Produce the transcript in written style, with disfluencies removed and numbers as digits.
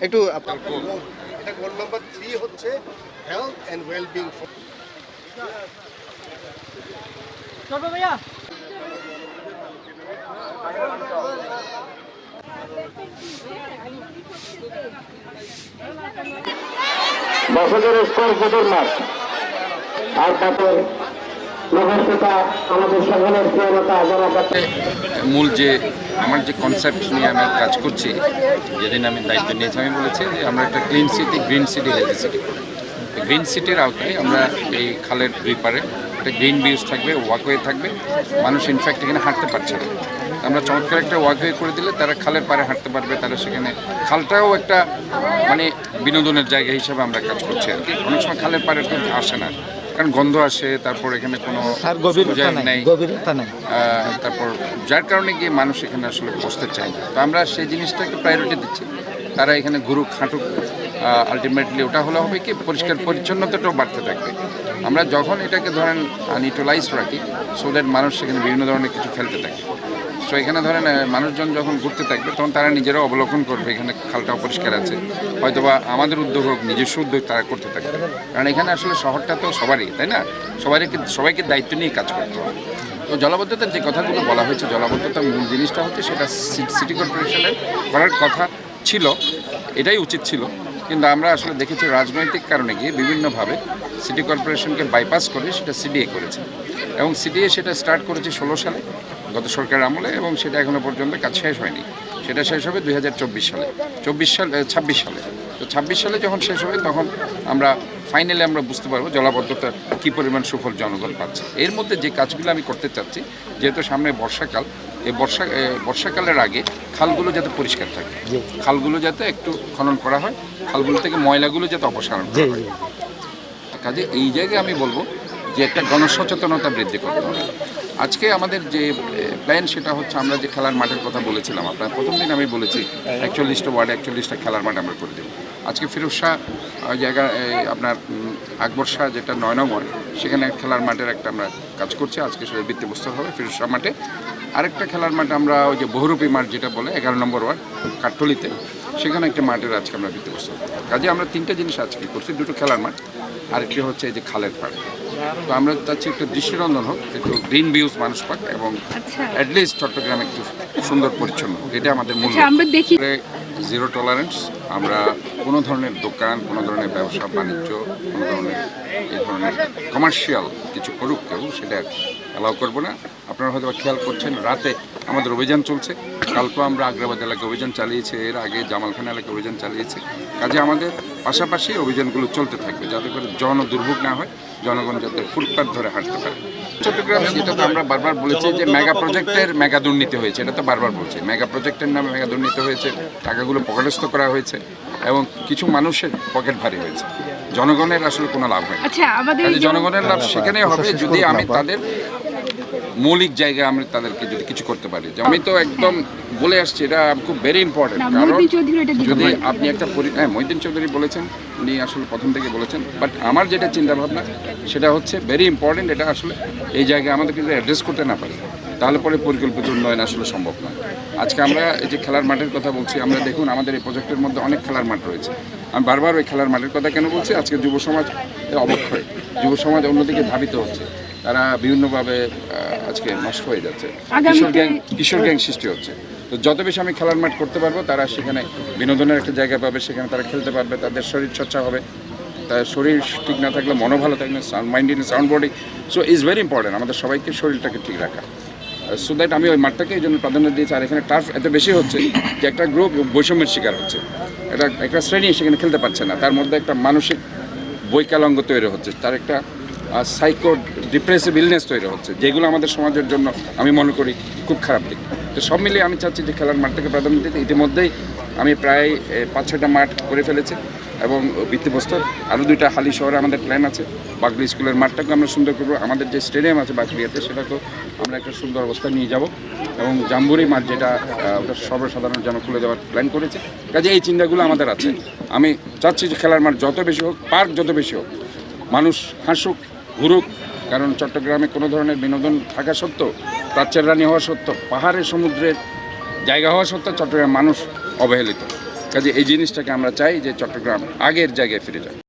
একটু আপনার এটা গোল নাম্বার 3 হচ্ছে হেলথ এন্ড ওয়েলবিং। চলো ভাইয়া। বছরের স্তর গোদর মাঠ আর তারপর নগরপিতা আমাদের সকলের প্রিয়তা জনপাতে মূল যে আমার যে কনসেপ্ট নিয়ে আমি কাজ করছি, যেদিন আমি দায়িত্ব নিয়েছি আমি বলেছি যে আমরা একটা clean city, green city, healthy city করব। গ্রিন সিটির আওতায় আমরা এই খালের দুই পারে একটা গ্রিন ভিউজ থাকবে, ওয়াকওয়ে থাকবে, মানুষ ইনফ্যাক্ট এখানে হাঁটতে পারছে না, আমরা চমৎকার একটা ওয়াকওয়ে করে দিলে তারা খালের পাড়ে হাঁটতে পারবে, তারা সেখানে খালটাও একটা মানে বিনোদনের জায়গা হিসেবে আমরা কাজ করছি আর কি। অনেক সময় খালের পাড়ে কেউ আসে না, কারণ গন্ধ আসে, তারপর এখানে কোনো গভীরতা নেই, তারপর যার কারণে গিয়ে মানুষ এখানে আসলে বসতে চায় না। তো আমরা সেই জিনিসটাকে প্রায়োরিটি দিচ্ছি, তারা এখানে ঘুরুক হাঁটুক, আলটিমেটলি ওটা হলে হবে কি পরিষ্কার পরিচ্ছন্নতাটাও বাড়তে থাকবে। আমরা যখন এটাকে ধরেন আনইউটিলাইজড রাখি সো দ্যাট মানুষ সেখানে বিভিন্ন ধরনের কিছু ফেলতে থাকে, সো এখানে ধরেন মানুষজন যখন ঘুরতে থাকবে তখন তারা নিজেরাও অবলোকন করবে এখানে খালটা পরিষ্কার আছে, হয়তোবা আমাদের উদ্যোগ হোক, নিজস্ব উদ্যোগ তারা করতে থাকবে, কারণ এখানে আসলে শহরটা তো সবারই, তাই না? সবাইকে দায়িত্ব নিয়ে কাজ করতে হবে। তো জলাবদ্ধতার যে কথাগুলো বলা হয়েছে, জলাবদ্ধতার মূল জিনিসটা হচ্ছে সেটা সিটি কর্পোরেশনের করার কথা ছিল, এটাই উচিত ছিল, কিন্তু আমরা আসলে দেখেছি রাজনৈতিক কারণে গিয়ে বিভিন্নভাবে সিটি কর্পোরেশনকে বাইপাস করে সেটা সিডিএ করেছে, এবং সিডিএ সেটা স্টার্ট করেছে 16 সালে গত সরকারের আমলে, এবং সেটা এখনও পর্যন্ত কাজ শেষ হয়নি। সেটা শেষ হবে 2024 সালে, 26 সালে। তো 26 সালে যখন শেষ হবে তখন আমরা ফাইনালি আমরা বুঝতে পারবো জলাবদ্ধতা কী পরিমাণ সুফল জনগণ পাচ্ছে। এর মধ্যে যে কাজগুলো আমি করতে চাচ্ছি, যেহেতু সামনে বর্ষাকাল, এই বর্ষাকালের আগে খালগুলো যাতে পরিষ্কার থাকে, খালগুলো যাতে একটু খনন করা হয়, খালগুলো থেকে ময়লাগুলো যাতে অপসারণ করা হয়। কাজে এই জায়গায় আমি বলবো যে একটা গণসচেতনতা বৃদ্ধি করতে হবে। আজকে আমাদের যে প্ল্যান সেটা হচ্ছে আমরা যে খেলার মাঠের কথা বলেছিলাম, আপনার প্রথম দিন আমি বলেছি 41টা ওয়ার্ডে 41টা খেলার মাঠ আমরা করে দেব। আজকে ফিরোজ শাহ জায়গা আপনার আকবর শাহ যেটা 9 নং ওয়ার্ড, সেখানে খেলার মাঠের একটা আমরা কাজ করছি, আজকে সেটা ভিত্তিপ্রস্তর হবে ফিরোজ শাহ মাঠে। আরেকটা খেলার মাঠ আমরা ওই যে বহুরূপী মাঠ যেটা বলে 11 নম্বর ওয়ার্ড কাঠটলিতে, সেখানে একটা মাঠের আজকে আমরা ভিত্তিপ্রস্তর করব। কাজে আমরা 3টা জিনিস আজকে করছি, 2টো খেলার মাঠ, আরেকটি হচ্ছে এই যে খালের পাড়। তো আমরা চাচ্ছি একটু দৃষ্টিনন্দন হোক, একটু গ্রিন ভিউজ মানুষ পাক, এবং অ্যাটলিস্ট চট্টগ্রাম একটু সুন্দর পরিচ্ছন্ন, এটা আমাদের মূল। জিরো টলারেন্স, আমরা কোনো ধরনের দোকান, কোনো ধরনের ব্যবসা বাণিজ্য, কোনো ধরনের এই ধরনের কমার্শিয়াল কিছু করুক কেউ, সেটা অ্যালাউ করবো না। আপনারা হয়তো খেয়াল করছেন রাতে আমাদের অভিযান চলছে, কালকেও আমরা আগ্রাবাদ এলাকায় অভিযান চালিয়েছি, এর আগে জামালখানা এলাকায় অভিযান চালিয়েছি। কাজে আমাদের পাশাপাশি অভিযানগুলো চলতে থাকবে যাতে করে জন দুর্ভোগ না হয়, জনগণ যাতে ফুটপাথ ধরে হাঁটতে পারে। চট্টগ্রাম যেটা তো আমরা বারবার বলেছি যে মেগা প্রজেক্টের মেগা দুর্নীতি হয়েছে, এটা তো বারবার বলছি, মেগা প্রজেক্টের নামে মেগা দুর্নীতি হয়েছে, টাকাগুলো পকেটস্থ করা হয়েছে, এবং কিছু মানুষের পকেট ভারী হয়েছে, জনগণের আসলে কোনো লাভ হয় না। জনগণের লাভ সেখানেই হবে যদি আমি তাদের মৌলিক জায়গায় আমরা তাদেরকে যদি কিছু করতে পারি। আমি তো একদম বলে আসছি, এটা খুব ভেরি ইম্পর্টেন্ট, কারণ যদি আপনি একটা মহিউদ্দিন চৌধুরী বলেছেন, উনি আসলে প্রথম থেকে বলেছেন, বাট আমার যেটা চিন্তাভাবনা সেটা হচ্ছে ভেরি ইম্পর্টেন্ট, এটা আসলে এই জায়গায় আমাদেরকে যদি অ্যাড্রেস করতে না পারি তাহলে পরে পরিকল্পিত উন্নয়ন আসলে সম্ভব নয়। আজকে আমরা এই যে খেলার মাঠের কথা বলছি, আমরা দেখুন আমাদের এই প্রজেক্টের মধ্যে অনেক খেলার মাঠ রয়েছে। আমি বারবার ওই খেলার মাঠের কথা কেন বলছি, আজকে যুব সমাজ অবক্ষয়, যুব সমাজ অন্যদিকে ধাবিত হচ্ছে, তারা বিভিন্নভাবে আজকে নষ্ট হয়ে যাচ্ছে, কিশোর গ্যাং সৃষ্টি হচ্ছে। তো যত বেশি আমি খেলার মাঠ করতে পারবো, তারা সেখানে বিনোদনের একটা জায়গা পাবে, সেখানে তারা খেলতে পারবে, তাদের শরীর চর্চা হবে, তার শরীর ঠিক না থাকলে মনোভালো থাকবে, mind in sound body, so is very important আমাদের সবাইকে শরীরটাকে ঠিক রাখা। সো দ্যাট আমি ওই মাঠটাকে এই জন্য প্রাধান্য দিয়েছি। আর এখানে টার্ফ এত বেশি হচ্ছে যে একটা গ্রুপ বৈষম্যের শিকার হচ্ছে, একটা শ্রেণী সেখানে খেলতে পারছে না, তার মধ্যে একটা মানসিক বৈকলাঙ্গ তৈরি হচ্ছে, তার একটা সাইকো ডিপ্রেসিভ ইলনেস তৈরি হচ্ছে, যেগুলো আমাদের সমাজের জন্য আমি মনে করি খুব খারাপ দিক। তো সব মিলিয়ে আমি চাচ্ছি যে খেলার মাঠটাকে প্রাধান্য দিতে। ইতিমধ্যেই আমি প্রায় 5-6টা মাঠ করে ফেলেছি, এবং ভিত্তিপ্রস্তর আরও 2টা হালি শহরে আমাদের প্ল্যান আছে। বাকলি স্কুলের মাঠটাকে আমরা সুন্দর করবো, আমাদের যে স্টেডিয়াম আছে বাকলিয়াতে সেটাকেও আমরা একটা সুন্দর অবস্থায় নিয়ে যাব, এবং জাম্বুরি মাঠ যেটা ওটা সর্বসাধারণের জন্য খুলে দেওয়ার প্ল্যান করেছে। কাজে এই চিন্তাগুলো আমাদের আছে। আমি চাচ্ছি যে খেলার মাঠ যত বেশি হোক, পার্ক যত বেশি হোক, মানুষ হাসুক ঘুরুক, কারণ চট্টগ্রামে কোনো ধরনের বিনোদন থাকা সত্ত্বেও, প্রাচ্যের রানী হওয়া সত্ত্বেও, পাহাড়ে সমুদ্রের জায়গা হওয়া সত্ত্বেও চট্টগ্রাম মানুষ অবহেলিত। কাজে এই জিনিসটাকে আমরা চাই যে চট্টগ্রাম আগের জায়গায় ফিরে যাক।